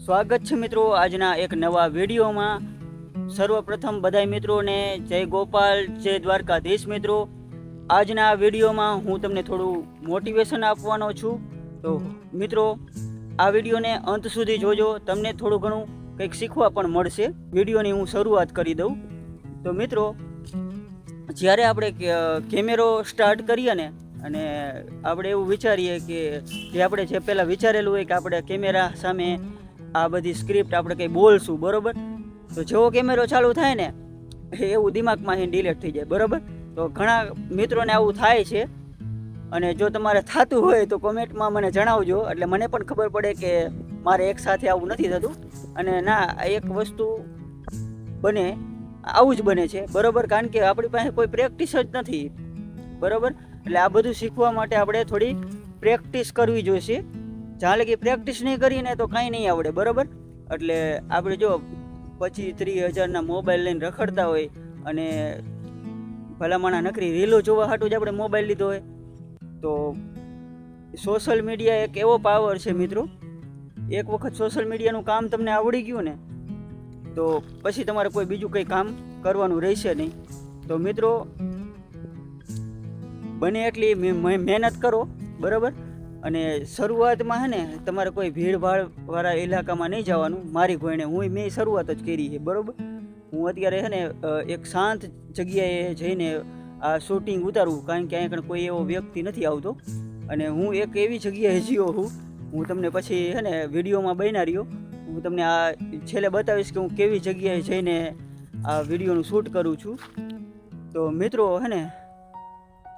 સ્વાગત છે મિત્રો આજના એક નવા વિડીયોમાં। સર્વપ્રથમ બધાય મિત્રોને જય ગોપાલ, જય દ્વારકાધીશ। મિત્રો આજના વિડીયોમાં હું તમને થોડું મોટિવેશન આપવાનો છું। તો મિત્રો આ વિડીયોને અંત સુધી જોજો, તમને થોડું ઘણું કંઈક શીખવા પણ મળશે। વિડીયોની હું શરૂઆત કરી દઉં તો મિત્રો, જ્યારે આપણે કેમેરો સ્ટાર્ટ કરીએ ને અને આપણે એવું વિચારીએ કે જે આપણે જે પહેલાં વિચારેલું હોય કે આપણે કેમેરા સામે આ બધી સ્ક્રિપ્ટ આપણે કંઈ બોલશું, બરાબર? તો જેવો કેમેરો ચાલુ થાય ને એવું દિમાગમાં ડિલીટ થઈ જાય, બરાબર? તો ઘણા મિત્રોને આવું થાય છે, અને જો તમારે થતું હોય તો કોમેન્ટમાં મને જણાવજો, એટલે મને પણ ખબર પડે કે મારે એક સાથે આવું નથી થતું, અને ના એક વસ્તુ બને આવું જ બને છે, બરાબર? કારણ કે આપણી પાસે કોઈ પ્રેક્ટિસ જ નથી, બરાબર? એટલે આ બધું શીખવા માટે આપણે થોડી પ્રેક્ટિસ કરવી જોઈશે। જ્યાં લગી પ્રેક્ટિસ નહીં કરીને તો કાંઈ નહીં આવડે, બરાબર? એટલે આપણે જો 25-30 હજારના મોબાઈલ લઈને રખડતા હોય અને ભલામણા નકરી રીલો જોવા હાટું જ આપણે મોબાઈલ લીધો હોય, તો સોશિયલ મીડિયા એક એવો પાવર છે મિત્રો, એક વખત સોશિયલ મીડિયાનું કામ તમને આવડી ગયું ને તો પછી તમારે કોઈ બીજું કંઈ કામ કરવાનું રહેશે નહીં। તો મિત્રો બને એટલી મહેનત કરો, બરાબર? અને શરૂઆતમાં હે ને તમારે કોઈ ભીડભાડવાળા ઇલાકામાં નહીં જવાનું। મારી કોઈને મેં શરૂઆત જ કરી છે, બરાબર? હું અત્યારે છે ને એક શાંત જગ્યાએ જઈને આ શૂટિંગ ઉતારું, કારણ કે અહીંયા કોઈ એવો વ્યક્તિ નથી આવતો, અને હું એક એવી જગ્યાએ જીવો છું, હું તમને પછી છે ને વિડીયોમાં બના રહ્યો, હું તમને આ છેલ્લે બતાવીશ કે હું કેવી જગ્યાએ જઈને આ વિડીયોનું શૂટ કરું છું। તો મિત્રો છે ને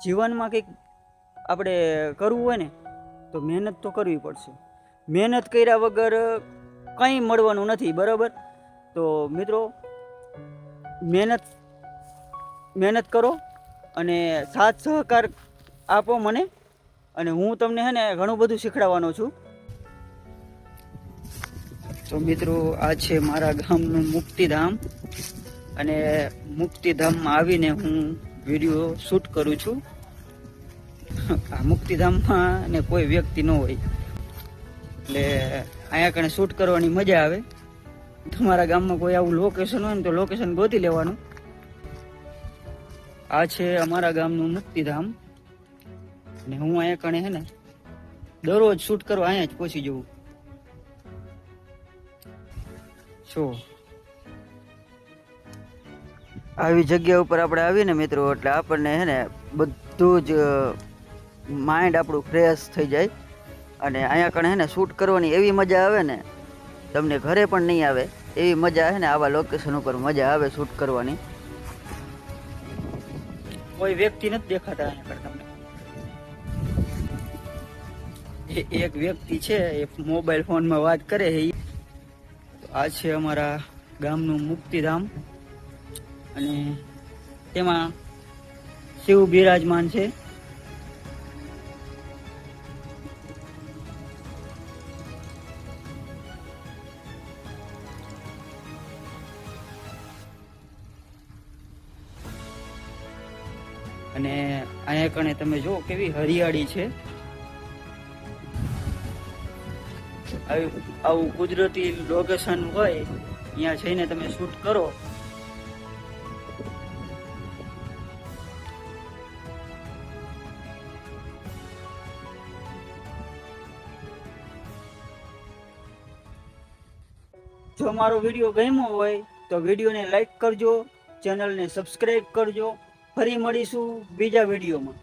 જીવનમાં કંઈક આપણે કરવું હોય ને તો મહેનત તો કરવી પડશે, મહેનત કર્યા વગર કંઈ મળવાનું નથી, બરાબર? તો મિત્રો મહેનત કરો અને સાથ સહકાર આપો મને, અને હું તમને છે ને ઘણું બધું શીખડાવવાનો છું। તો મિત્રો આ છે મારા ગામનું મુક્તિધામ, અને મુક્તિધામમાં આવીને હું વિડીયો શૂટ કરું છું। આ મુક્તિધામમાં ને કોઈ વ્યક્તિ ન હોય એટલે અહીંયા કણે શૂટ કરવાની મજા આવે। તમારા ગામમાં કોઈ આવું લોકેશન હોય ને તો લોકેશન ગોતી લેવાનું। આ છે અમારા ગામનું મુક્તિધામ, અને હું અહીંયા કણે છે ને દરરોજ શૂટ કરવા અહીંયા જ પહોંચી જવું છું। આવી જગ્યા ઉપર આપણે આવીને મિત્રો એટલે આપણને છે ને બધું જ માઇન્ડ આપણું ફ્રેશ થઈ જાય, અને અહીંયા કણે છે ને શૂટ કરવાની એવી મજા આવે ને તમને ઘરે પણ નહીં આવે એવી મજા છે ને આવા લોકેશન ઉપર મજા આવે શૂટ કરવાની। કોઈ વ્યક્તિ નથી દેખાતા અહીંયા તમને, એક વ્યક્તિ છે એ મોબાઈલ ફોનમાં વાત કરે છે। આ છે અમારા ગામનું મુક્તિધામ, અને તેમાં શિવ બિરાજમાન છે। અને અહીંયા કણે તમે જો કેવી હરિયાળી છે, આવું કુદરતી લોકેશન હોય ત્યાં જઈને તમે શૂટ કરો જો મારો વિડીયો ગમ્યો હોય તો વિડીયોને લાઈક કરજો, ચેનલને સબસ્ક્રાઈબ કરજો। ફરી મળીશું બીજા વિડીયોમાં।